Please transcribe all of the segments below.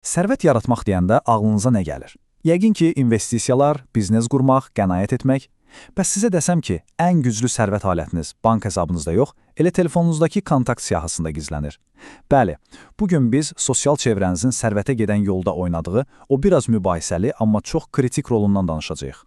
Sərvət yaratmaq deyəndə ağlınıza nə gəlir? Yəqin ki, investisiyalar, biznes qurmaq, qənaət etmək. Bəs sizə desəm ki, ən güclü sərvət alətiniz bank hesabınızda yox, elə telefonunuzdakı kontakt siyahısında gizlənir. Bəli, bugün biz sosial çevrənizin sərvətə gedən yolda oynadığı o biraz mübahisəli, amma çox kritik rolundan danışacağıq.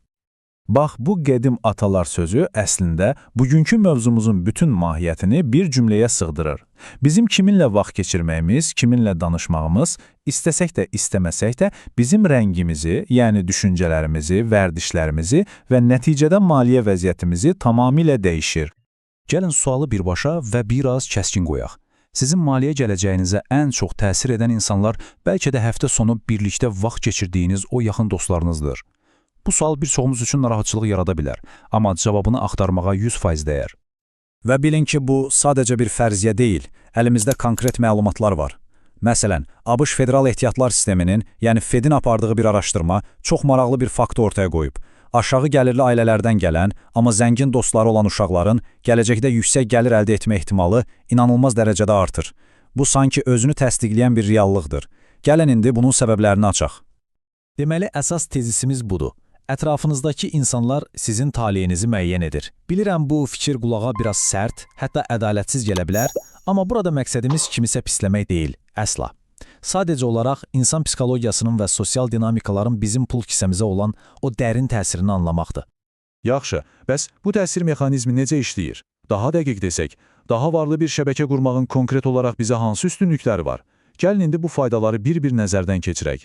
Bax, bu qədim atalar sözü əslində bugünkü mövzumuzun bütün mahiyyətini bir cümləyə sığdırır. Bizim kiminlə vaxt keçirməyimiz, kiminlə danışmağımız, istəsək də, istəməsək də bizim rəngimizi, yəni düşüncələrimizi, vərdişlərimizi və nəticədə maliyyə vəziyyətimizi tamamilə dəyişir. Gəlin sualı birbaşa və biraz kəskin qoyaq. Sizin maliyyə gələcəyinizə ən çox təsir edən insanlar bəlkə də həftə sonu birlikdə vaxt keçirdiyiniz o yaxın dostlarınızdır. Bu sual bir çoxumuz üçün narahatçılıq yarada bilər, amma cavabını axtarmağa 100% dəyər. Və bilin ki, bu sadəcə bir fərziyyə deyil, əlimizdə konkret məlumatlar var. Məsələn, ABŞ Federal Ehtiyatlar Sisteminin, yəni Fedin apardığı bir araşdırma çox maraqlı bir faktı ortaya qoyub. Aşağı gəlirli ailələrdən gələn, amma zəngin dostları olan uşaqların gələcəkdə yüksək gəlir əldə etmə ehtimalı inanılmaz dərəcədə artır. Bu sanki özünü təsdiqləyən bir reallıqdır. Gəlin indi bunun səbəblərini açaq. Deməli, əsas tezisimiz budur. Ətrafınızdakı insanlar sizin taleyinizi müəyyən edir. Bilirəm, bu fikir qulağa biraz sərt, hətta ədalətsiz gələ bilər, amma burada məqsədimiz kimisə pisləmək deyil, əsla. Sadəcə olaraq insan psixologiyasının və sosial dinamikaların bizim pul kisəmizə olan o dərin təsirini anlamaqdır. Yaxşı, bəs bu təsir mexanizmi necə işləyir? Daha dəqiq desək, daha varlı bir şəbəkə qurmağın konkret olaraq bizə hansı üstünlükləri var? Gəlin indi bu faydaları bir-bir nəzərdən keçirək.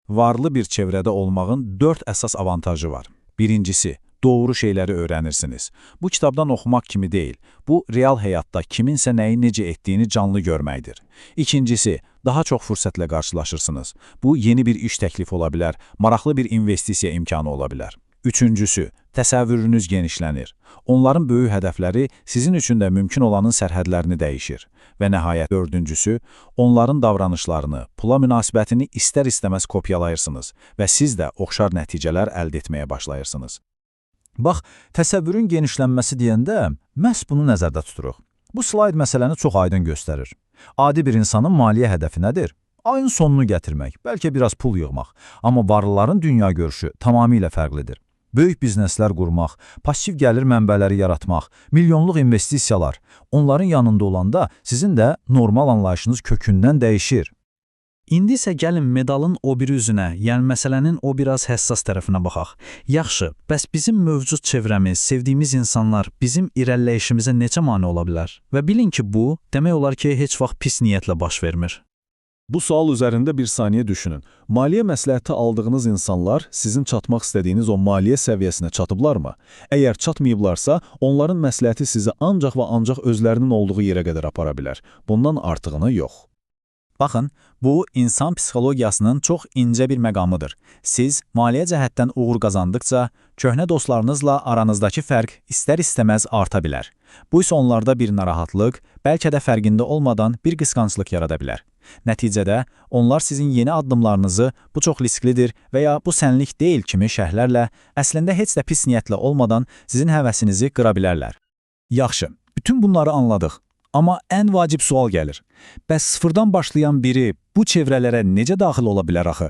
Varlı bir çevrədə olmağın 4 əsas avantajı var. Birincisi, doğru şeyləri öyrənirsiniz. Bu kitabdan oxumaq kimi deyil, bu real həyatda kiminsə nəyi necə etdiyini canlı görməkdir. İkincisi, daha çox fürsətlə qarşılaşırsınız. Bu, yeni bir iş təklifi ola bilər, maraqlı bir investisiya imkanı ola bilər. Üçüncüsü, təsəvvürünüz genişlənir. Onların böyük hədəfləri sizin üçün də mümkün olanın sərhədlərini dəyişir. Və nəhayət dördüncüsü, onların davranışlarını, pula münasibətini istər-istəməz kopyalayırsınız və siz də oxşar nəticələr əldə etməyə başlayırsınız. Bax, təsəvvürün genişlənməsi deyəndə məhz bunu nəzərdə tuturuq. Bu slayd məsələni çox aydın göstərir. Adi bir insanın maliyyə hədəfi nədir? Ayın sonunu gətirmək, bəlkə biraz pul yığmaq. Amma varlıların dünya görüşü tamamilə fərqlidir. Böyük bizneslər qurmaq, pasiv gəlir mənbələri yaratmaq, milyonluq investisiyalar, onların yanında olanda sizin də normal anlayışınız kökündən dəyişir. İndi isə gəlin medalın o biri üzünə, yəni məsələnin o biraz həssas tərəfinə baxaq. Yaxşı, bəs bizim mövcud çevrəmiz, sevdiyimiz insanlar bizim irəliləyişimizə necə mane ola bilər? Və bilin ki, bu, demək olar ki, heç vaxt pis niyyətlə baş vermir. Bu sual üzərində bir saniyə düşünün. Maliyyə məsləhəti aldığınız insanlar sizin çatmaq istədiyiniz o maliyyə səviyyəsinə çatıblarmı? Əgər çatmayıblarsa, onların məsləhəti sizi ancaq və ancaq özlərinin olduğu yerə qədər apara bilər. Bundan artığını yox. Baxın, bu insan psixologiyasının çox incə bir məqamıdır. Siz maliyyə cəhətdən uğur qazandıqca, köhnə dostlarınızla aranızdakı fərq istər-istəməz arta bilər. Bu isə onlarda bir narahatlıq, bəlkə də fərqində olmadan bir qısqanclıq yarada bilər. Nəticədə, onlar sizin yeni addımlarınızı bu çox risklidir və ya bu sənlik deyil kimi şərhlərlə, əslində heç də pis niyyətlə olmadan sizin həvəsinizi qıra bilərlər. Yaxşı, bütün bunları anladıq. Amma ən vacib sual gəlir. Bəs sıfırdan başlayan biri bu çevrələrə necə daxil ola bilər axı?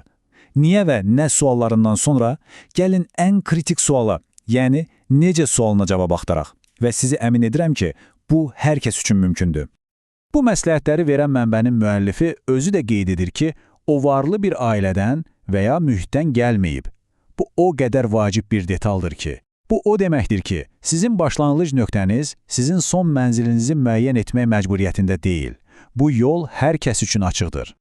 Niyə və nə suallarından sonra gəlin ən kritik suala, yəni necə sualına cavab axtaraq. Və sizi əmin edirəm ki, bu hər kəs üçün mümkündür. Bu məsləhətləri verən mənbənin müəllifi özü də qeyd edir ki, o varlı bir ailədən və ya mühitdən gəlməyib. Bu o qədər vacib bir detaldır ki, bu o deməkdir ki, sizin başlanğıc nöqtəniz sizin son mənzilinizi müəyyən etmək məcburiyyətində deyil. Bu yol hər kəs üçün açıqdır.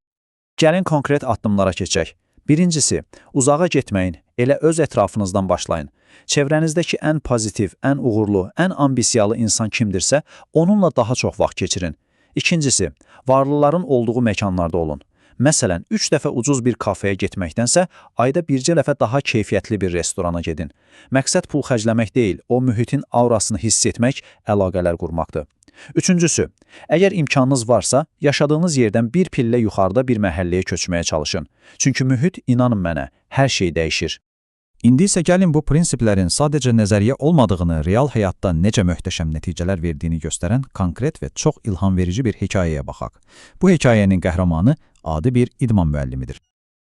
Gəlin konkret addımlara keçək. Birincisi, uzağa getməyin, elə öz ətrafınızdan başlayın. Çevrənizdəki ən pozitiv, ən uğurlu, ən ambisiyalı insan kimdirsə, onunla daha çox vaxt keçirin. İkincisi, varlıların olduğu məkanlarda olun. Məsələn, 3 dəfə ucuz bir kafeyə getməkdənsə, ayda bircə dəfə daha keyfiyyətli bir restorana gedin. Məqsəd pul xərcləmək deyil, o mühitin aurasını hiss etmək, əlaqələr qurmaqdır. Üçüncüsü, əgər imkanınız varsa, yaşadığınız yerdən bir pillə yuxarıda bir məhəlləyə köçməyə çalışın. Çünki mühit, inanın mənə, hər şey dəyişir. İndi isə gəlin bu prinsiplərin sadəcə nəzəriyyə olmadığını, real həyatda necə möhtəşəm nəticələr verdiyini göstərən konkret və çox ilham verici bir hekayəyə baxaq. Bu hekayənin qəhrəmanı adi bir idman müəllimidir.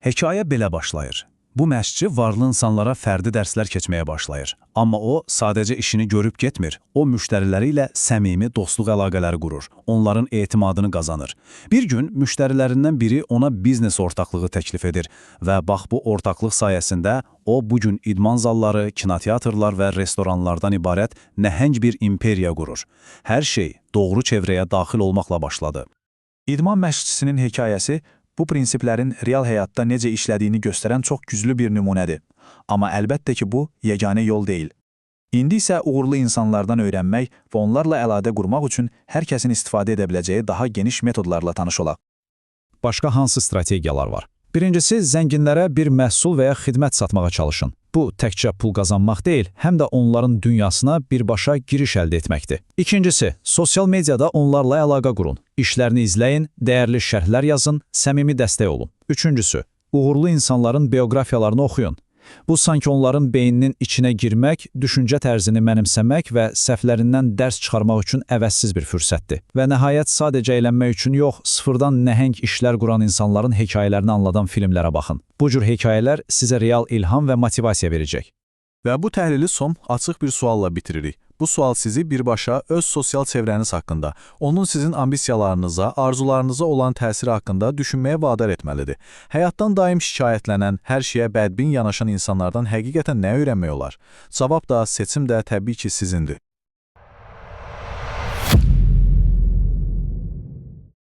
Hekayə belə başlayır. Bu məşqçi varlı insanlara fərdi dərslər keçməyə başlayır. Amma o, sadəcə işini görüb getmir. O, müştəriləri ilə səmimi dostluq əlaqələri qurur. Onların etimadını qazanır. Bir gün müştərilərindən biri ona biznes ortaqlığı təklif edir və bax bu ortaqlıq sayəsində o, bugün idman zalları, kinoteatrlar və restoranlardan ibarət nəhəng bir imperiya qurur. Hər şey doğru çevrəyə daxil olmaqla başladı. İdman məşqçisinin hekayəsi bu prinsiplərin real həyatda necə işlədiyini göstərən çox güclü bir nümunədir. Amma əlbəttə ki, bu yeganə yol deyil. İndi isə uğurlu insanlardan öyrənmək və onlarla əlaqə qurmaq üçün hər kəsin istifadə edə biləcəyi daha geniş metodlarla tanış olaq. Başqa hansı strategiyalar var? Birincisi, zənginlərə bir məhsul və ya xidmət satmağa çalışın. Bu, təkcə pul qazanmaq deyil, həm də onların dünyasına birbaşa giriş əldə etməkdir. İkincisi, sosial mediada onlarla əlaqə qurun. İşlərini izləyin, dəyərli şərhlər yazın, səmimi dəstək olun. Üçüncüsü, uğurlu insanların bioqrafiyalarını oxuyun. Bu, sanki onların beyninin içinə girmək, düşüncə tərzini mənimsəmək və səhvlərindən dərs çıxarmaq üçün əvəzsiz bir fürsətdir. Və nəhayət, sadəcə əylənmək üçün yox, sıfırdan nəhəng işlər quran insanların hekayələrini anladan filmlərə baxın. Bu cür hekayələr sizə real ilham və motivasiya verəcək. Və bu təhlili son açıq bir sualla bitiririk. Bu sual sizi birbaşa öz sosial çevrəniz haqqında, onun sizin ambisiyalarınıza, arzularınıza olan təsiri haqqında düşünməyə vadar etməlidir. Həyatdan daim şikayətlənən, hər şeyə bədbin yanaşan insanlardan həqiqətən nə öyrənmək olar? Cavab da, seçim də təbii ki sizindir.